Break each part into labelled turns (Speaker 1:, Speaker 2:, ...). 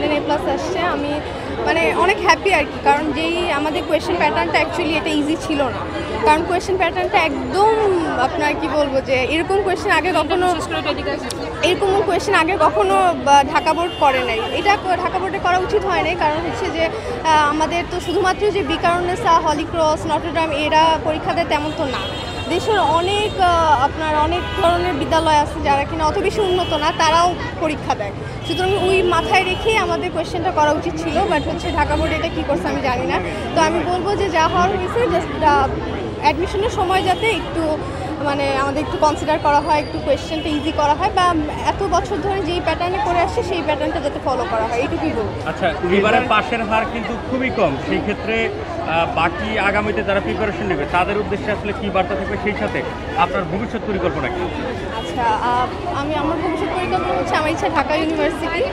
Speaker 1: 100+ আসছে। আমি মানে অনেক হ্যাপি আর কি, কারণ যেই আমাদের কোয়েশ্চেন প্যাটার্নটা অ্যাকচুয়ালি এটা ইজি ছিল না, কারণ কোয়েশ্চেন প্যাটার্নটা একদম আপনার কি বলবো যে এরকম কোয়েশ্চেন আগে কখনো ঢাকা বোর্ড করে নাই। এটা ঢাকা বোর্ডে করা উচিত হয় নাই, কারণ হচ্ছে যে আমাদের তো শুধুমাত্র যে বিকারুন্নেসা, হলি ক্রস, নটরডেম এরা পরীক্ষা দেয় তেমন তো না। দেশের অনেক আপনার অনেক ধরনের বিদ্যালয় আছে যারা কিনা অত বেশি উন্নত না, তারাও পরীক্ষা দেয়। সুতরাং ওই মাথায় রেখেই আমাদের কোয়েশ্চেনটা করা উচিত ছিল, বাট হচ্ছে ঢাকা বোর্ড এটা কী করছে আমি জানি না। তো আমি বলবো যে যা হওয়ার হয়েছে, জাস্ট অ্যাডমিশনের সময় যাতে একটু মানে আমাদের একটু কনসিডার করা হয়, একটু কোয়েশ্চেনটা ইজি করা হয়, বা এত বছর ধরে যেই প্যাটার্নে করে আসছে সেই প্যাটার্নটা যাতে ফলো করা হয়, এইটুকুই বলবো।
Speaker 2: আচ্ছা, এবারে পাশের হার কিন্তু খুবই কম, সেই ক্ষেত্রে বাকি আগামীতে যারা প্রিপারেশন নেবে তাদের উদ্দেশ্যে আসলে কি বার্তা থাকবে, সেই সাথে আপনার ভবিষ্যৎ পরিকল্পনা কি?
Speaker 1: আচ্ছা, আমার ভবিষ্যৎ পরিকল্পনা হচ্ছে, আমার ইচ্ছা Dhaka university,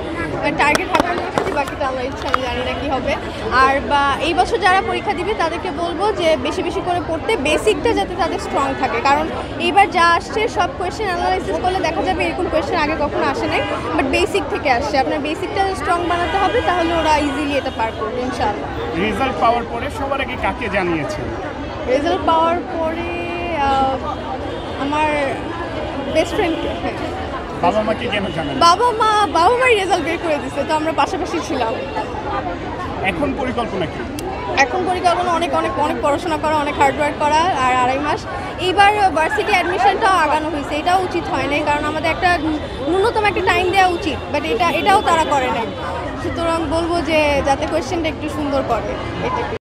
Speaker 1: target Dhaka university, বাকিটা আমার ইচ্ছা, আমি জানি না কী হবে। আর বা এই বছর যারা পরীক্ষা দিবে তাদেরকে বলবো যে বেশি বেশি করে পড়তে, বেসিকটা যাতে তাদের স্ট্রং থাকে, কারণ এইবার যা আসছে সব কোয়েশ্চেন অ্যানালাইসিস করলে দেখা যাবে এরকম কোয়েশ্চেন আগে কখনো আসে নাই, বাট বেসিক থেকে আসছে। আপনার বেসিকটা স্ট্রং বানাতে হবে, তাহলে ওরা ইজিলি এটা পার করবে ইনশাআল্লাহ।
Speaker 3: রেজাল্ট পাওয়ার পরে সবার আগে কাকে জানিয়েছেন?
Speaker 1: রেজাল্ট পাওয়ার পরে আমার বেস্ট ফ্রেন্ডকে।
Speaker 3: বাবা মাকে কেন জানান?
Speaker 1: বাবা মাই রেজাল্ট বের করে দিচ্ছে, তো আমরা পাশাপাশি ছিলাম।
Speaker 3: এখন পরিকল্পনা কি?
Speaker 1: এখন পরিকল্পনা অনেক অনেক অনেক পড়াশোনা করা, অনেক হার্ডওয়ার্ক করা, আর 2.5 মাস। এইবার ভার্সিটি অ্যাডমিশনটাও আগানো হয়েছে, এটাও উচিত হয় নাই, কারণ আমাদের একটা ন্যূনতম একটা টাইম দেওয়া উচিত, বাট এটাও তারা করে নাই। সুতরাং বলবো যে যাতে কোয়েশ্চেনটা একটু সুন্দর করে, এটাকে।